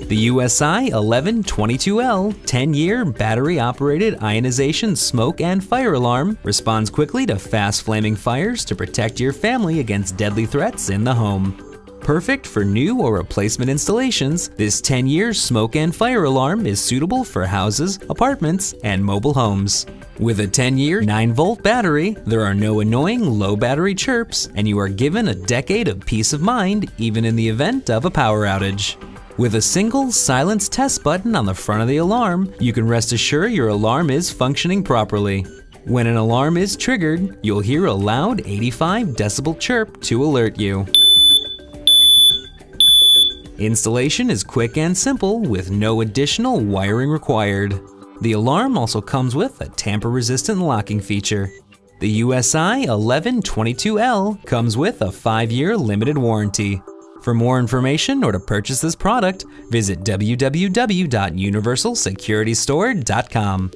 The USI-1122L 10-year battery-operated ionization smoke and fire alarm responds quickly to fast-flaming fires to protect your family against deadly threats in the home. Perfect for new or replacement installations, this 10-year smoke and fire alarm is suitable for houses, apartments, and mobile homes. With a 10-year 9-volt battery, there are no annoying low battery chirps, and you are given a decade of peace of mind even in the event of a power outage. With a single silence test button on the front of the alarm, you can rest assured your alarm is functioning properly. When an alarm is triggered, you'll hear a loud 85 decibel chirp to alert you. Installation is quick and simple with no additional wiring required. The alarm also comes with a tamper-resistant locking feature. The USI-1122L comes with a 5-year limited warranty. For more information or to purchase this product, visit www.universalsecuritystore.com.